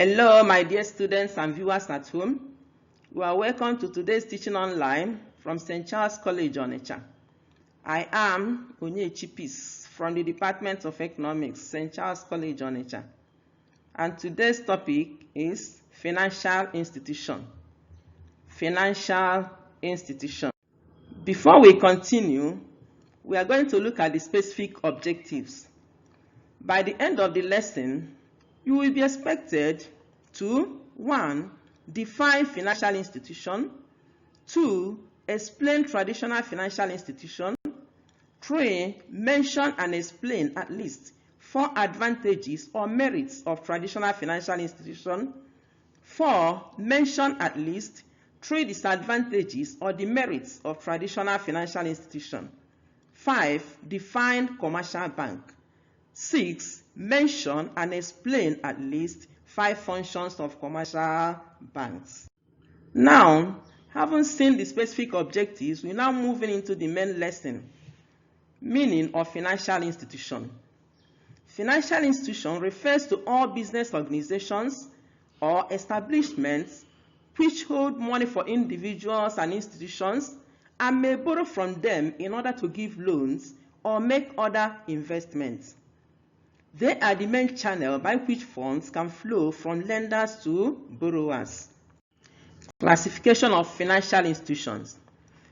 Hello, my dear students and viewers at home. You are welcome to today's teaching online from St. Charles College, Onitsha. I am Onyechi from the Department of Economics, St. Charles College, Onitsha. And today's topic is financial institution. Financial institution. Before we continue, we are going to look at the specific objectives. By the end of the lesson, you will be expected to 1. Define financial institution. 2. Explain traditional financial institution. 3. Mention and explain at least 4 advantages or merits of traditional financial institution. 4. Mention at least 3 disadvantages or demerits of traditional financial institution. 5. Define commercial bank. 6. Mention and explain at least 5 functions of commercial banks. Now, having seen the specific objectives, we're now moving into the main lesson. Meaning of financial institution. Financial institution refers to all business organizations or establishments which hold money for individuals and institutions and may borrow from them in order to give loans or make other investments. They are the main channel by which funds can flow from lenders to borrowers. Classification of financial institutions.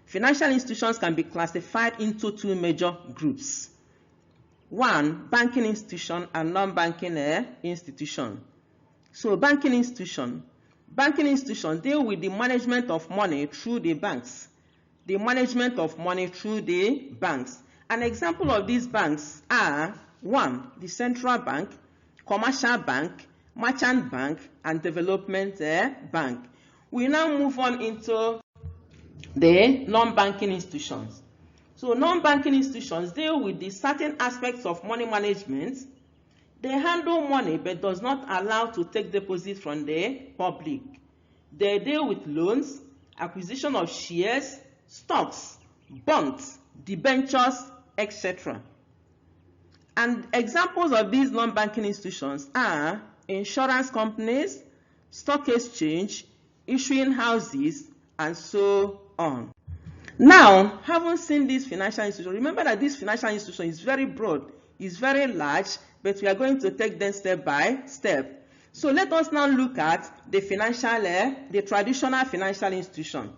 Financial institutions can be classified into 2 major groups. 1. Banking institution and non-banking institution. So banking institution. Banking institutions deal with the management of money through the banks. The management of money through the banks. An example of these banks are 1. The central bank, commercial bank, merchant bank, and development bank. We now move on into the non-banking institutions. So non-banking institutions deal with the certain aspects of money management. They handle money but does not allow to take deposits from the public. They deal with loans, acquisition of shares, stocks, bonds, debentures, etc. And examples of these non-banking institutions are insurance companies, stock exchange, issuing houses, and so on. Now, having seen this financial institution, remember that this financial institution is very broad, is very large, but we are going to take them step by step. So let us now look at the traditional financial institution.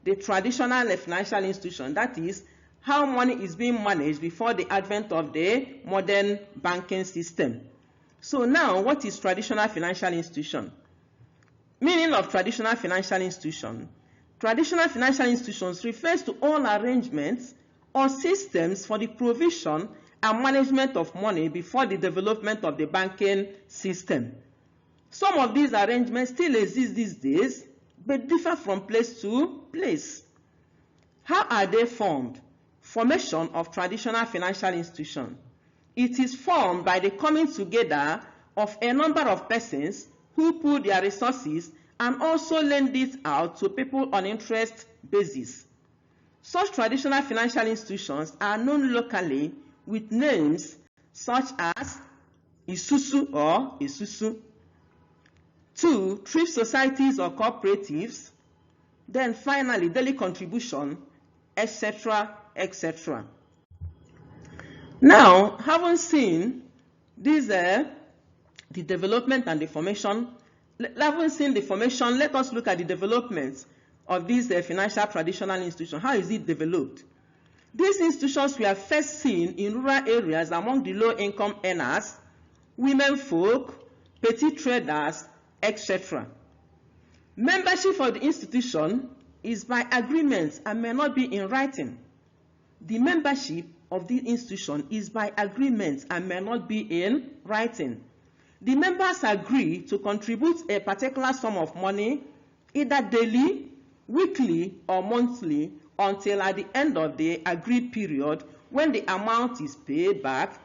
The traditional financial institution, that is, how money is being managed before the advent of the modern banking system. So now, what is traditional financial institution? Meaning of traditional financial institution. Traditional financial institutions refers to all arrangements or systems for the provision and management of money before the development of the banking system. Some of these arrangements still exist these days, but differ from place to place. How are they formed? Formation of traditional financial institution. It is formed by the coming together of a number of persons who pool their resources and also lend it out to people on interest basis. Such traditional financial institutions are known locally with names such as Isusu or Isusu. 2. Thrift societies or cooperatives. Then finally, daily contribution, etc. etc. Now, having seen these, the development and the formation, having seen the formation, let us look at the development of these financial traditional institutions. How is it developed? These institutions were first seen in rural areas among the low-income earners, women folk, petty traders, etc. Membership of the institution is by agreement and may not be in writing. The membership of the institution is by agreement and may not be in writing. The members agree to contribute a particular sum of money, either daily, weekly, or monthly, until at the end of the agreed period when the amount is paid back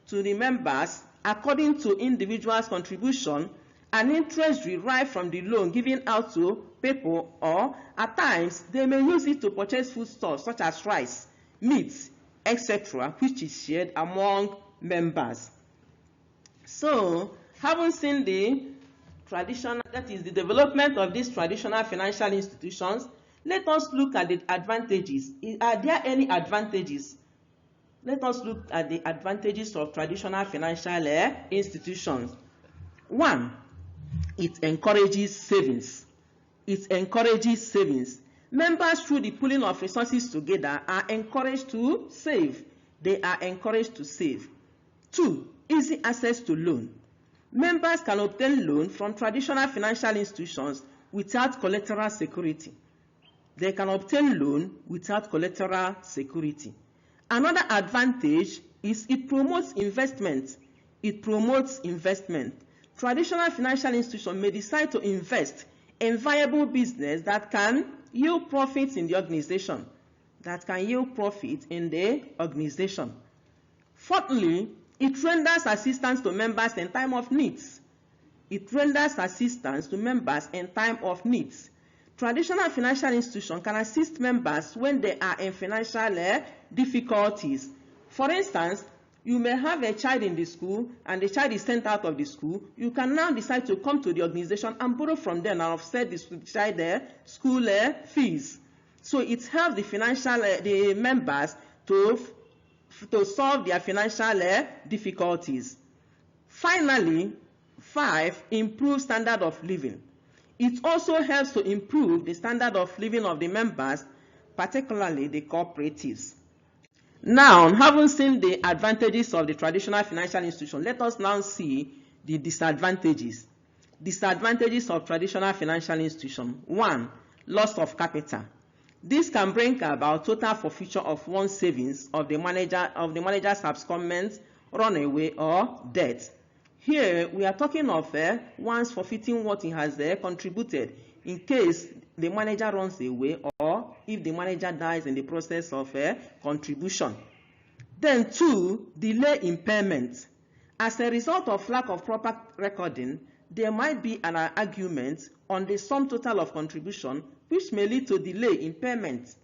to the members according to individuals' contribution and interest derived from the loan given out to people, or at times they may use it to purchase foodstuffs such as rice, meat, etc., which is shared among members. So, having seen the that is the development of these traditional financial institutions, let us look at the advantages. Are there any advantages? Let us look at the advantages of traditional financial institutions. 1, it encourages savings. It encourages savings. Members, through the pooling of resources together, are encouraged to save. They are encouraged to save. 2, easy access to loan. Members can obtain loan from traditional financial institutions without collateral security. They can obtain loan without collateral security. Another advantage is it promotes investment. It promotes investment. Traditional financial institutions may decide to invest in viable business that can yield profits in the organization. Fourthly, it renders assistance to members in time of needs. Traditional financial institutions can assist members when they are in financial difficulties. For instance, you may have a child in the school and the child is sent out of the school. You can now decide to come to the organization and borrow from them and offset the child school fees. So it helps the members to solve their financial difficulties. Finally, 5, improve standard of living. It also helps to improve the standard of living of the members, particularly the cooperatives. Now, having seen the advantages of the traditional financial institution, let us now see the disadvantages. Disadvantages of traditional financial institution. 1, loss of capital. This can bring about total forfeiture of one's savings of the manager's abscondment, runaway, or death. Here we are talking of one's forfeiting what he has contributed in case the manager runs away or if the manager dies in the process of contribution. Then 2, delay in payment. As a result of lack of proper recording, there might be an argument on the sum total of contribution, which may lead to delay in payment.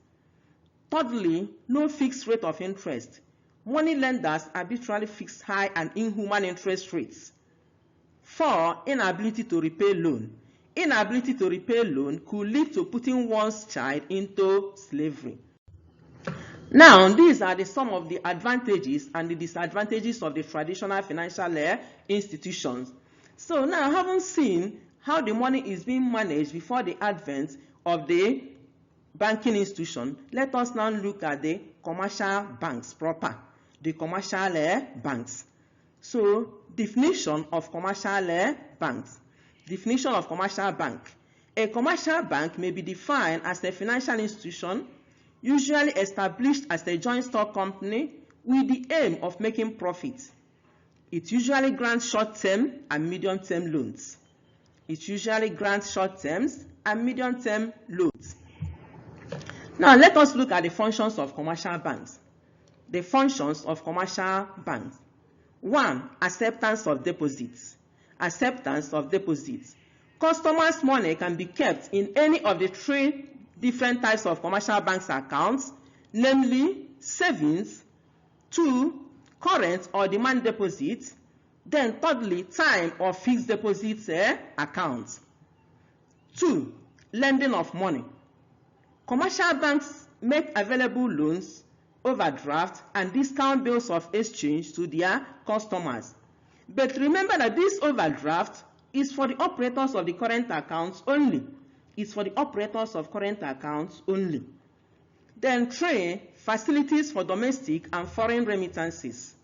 Thirdly, no fixed rate of interest. Money lenders arbitrarily fix high and inhuman interest rates. 4, inability to repay loan. Inability to repay loan could lead to putting one's child into slavery. Now, these are some of the advantages and the disadvantages of the traditional financial institutions. So now, having seen how the money is being managed before the advent of the banking institution, let us now look at the commercial banks proper. The commercial banks. So, definition of commercial banks. Definition of commercial bank. A commercial bank may be defined as a financial institution usually established as a joint stock company with the aim of making profit. It usually grants short-term and medium-term loans. Now, let us look at the functions of commercial banks. The functions of commercial banks. 1, acceptance of deposits. Customers' money can be kept in any of the 3 different types of commercial banks accounts, namely savings, 2, current or demand deposits, then thirdly, time or fixed deposits accounts. 2, lending of money. Commercial banks make available loans, overdraft, and discount bills of exchange to their customers. But remember that this overdraft is for the operators of the current accounts only. Then 3, facilities for domestic and foreign remittances.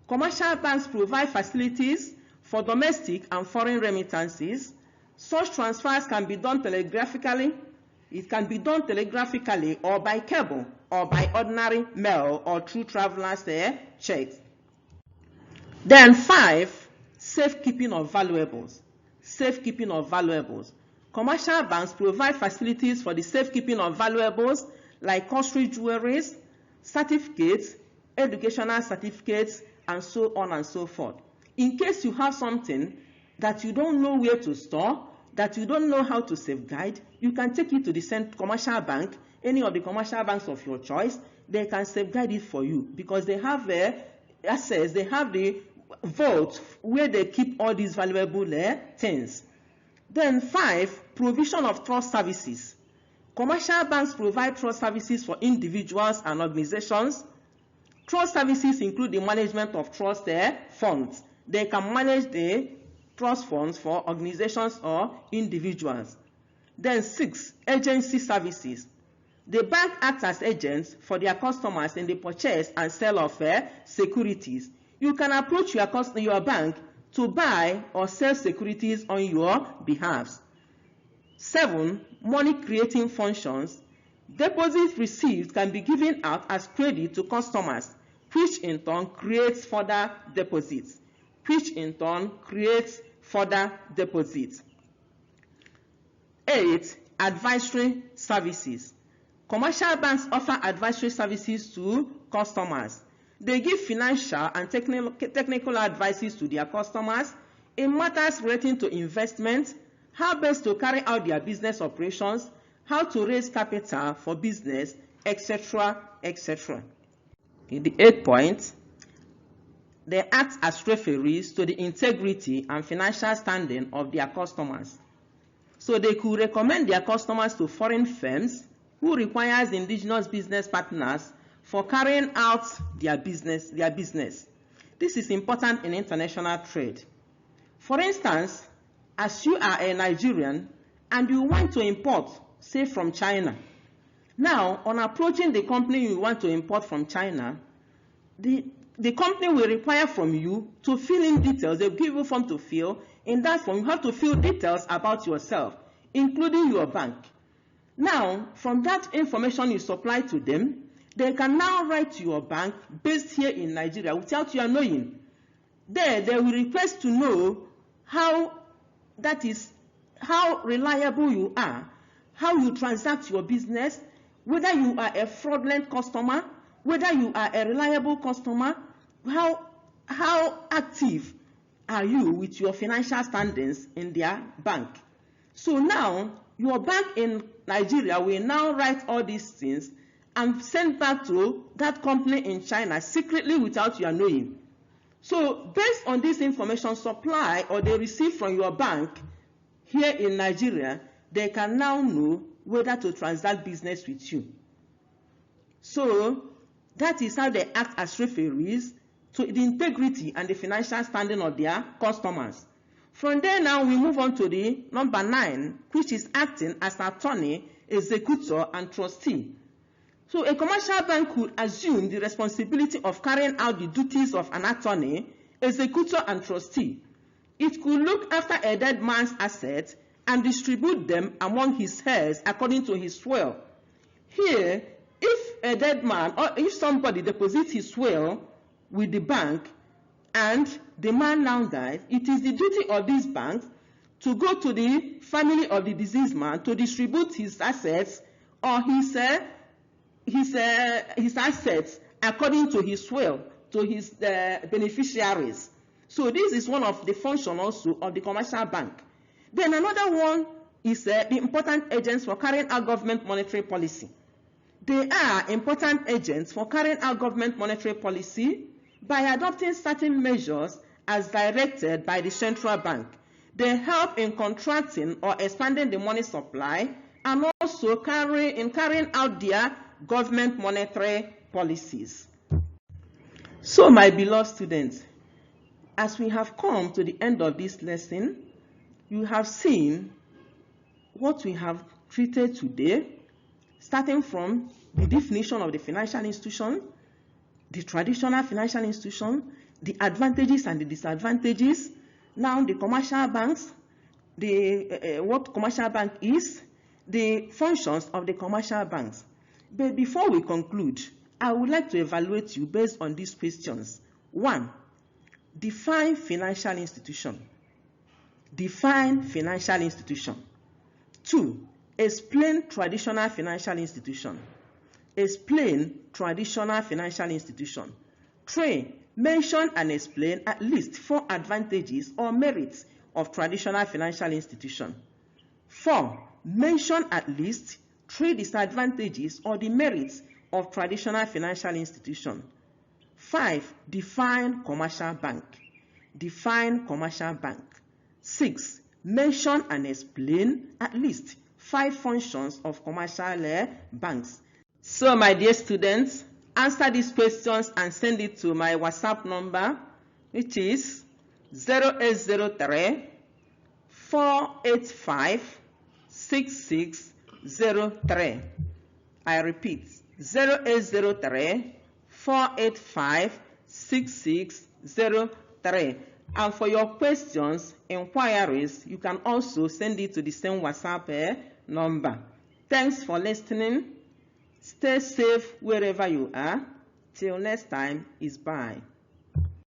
Commercial banks provide facilities for domestic and foreign remittances. Such transfers can be done telegraphically. It can be done telegraphically or by cable or by ordinary mail or through travelers' checks. Then 5, safekeeping of valuables. Commercial banks provide facilities for the safekeeping of valuables like costly jewelries, certificates, educational certificates, and so on and so forth. In case you have something that you don't know where to store, that you don't know how to safeguard, you can take it to the commercial bank, any of the commercial banks of your choice. They can safeguard it for you because they have access, they have the vault where they keep all these valuable things. Then 5, provision of trust services. Commercial banks provide trust services for individuals and organizations. Trust services include the management of trust funds. They can manage the trust funds for organizations or individuals. Then 6, agency services. The bank acts as agents for their customers in the purchase and sale of securities. You can approach your bank to buy or sell securities on your behalf. 7, money creating functions. Deposits received can be given out as credit to customers, which in turn creates further deposits. 8, advisory services. Commercial banks offer advisory services to customers. They give financial and technical advices to their customers in matters relating to investment, how best to carry out their business operations, how to raise capital for business, etc., etc. In the 8th point, they act as referees to the integrity and financial standing of their customers. So they could recommend their customers to foreign firms who requires indigenous business partners for carrying out their business. This is important in international trade. For instance, as you are a Nigerian and you want to import, say from China. Now, on approaching the company you want to import from China, the company will require from you to fill in details. They'll give you a form to fill. In that form, you have to fill details about yourself, including your bank. Now, from that information you supply to them, they can now write to your bank based here in Nigeria without your knowing. There, they will request to know how reliable you are, how you transact your business, whether you are a fraudulent customer, whether you are a reliable customer, how active are you with your financial standings in their bank. So now, your bank in Nigeria will now write all these things and send back to that company in China secretly without your knowing. So based on this information supply or they receive from your bank here in Nigeria, they can now know whether to transact business with you. So that is how they act as referees to the integrity and the financial standing of their customers. From there now we move on to the number 9, which is acting as attorney, executor, and trustee. So a commercial bank could assume the responsibility of carrying out the duties of an attorney, executor, and trustee. It could look after a dead man's assets and distribute them among his heirs according to his will. Here, if a dead man or if somebody deposits his will with the bank and the man now dies, it is the duty of this bank to go to the family of the deceased man to distribute his assets or his assets according to his will to his beneficiaries. So this is one of the functions also of the commercial bank. Then another one is the important agents for carrying out government monetary policy. They are important agents for carrying out government monetary policy by adopting certain measures as directed by the central bank. They help in contracting or expanding the money supply and also carrying out their government monetary policies. So my beloved students, as we have come to the end of this lesson, you have seen what we have treated today, starting from the definition of the financial institution, the traditional financial institution, the advantages and the disadvantages, now the commercial banks, what commercial bank is, the functions of the commercial banks. But before we conclude, I would like to evaluate you based on these questions. 1, define financial institution. Define financial institution. 2, explain traditional financial institution. Explain traditional financial institution. 3, mention and explain at least 4 advantages or merits of traditional financial institution. 4, mention at least 3 disadvantages or the merits of traditional financial institution. 5, define commercial bank. Define commercial bank. 6, mention and explain at least 5 functions of commercial banks. So my dear students, answer these questions and send it to my WhatsApp number, which is 0803 485 6603. I repeat, 0803 485 6603. And for your questions, inquiries, you can also send it to the same WhatsApp number. Thanks for listening. Stay safe wherever you are. Till next time, is bye.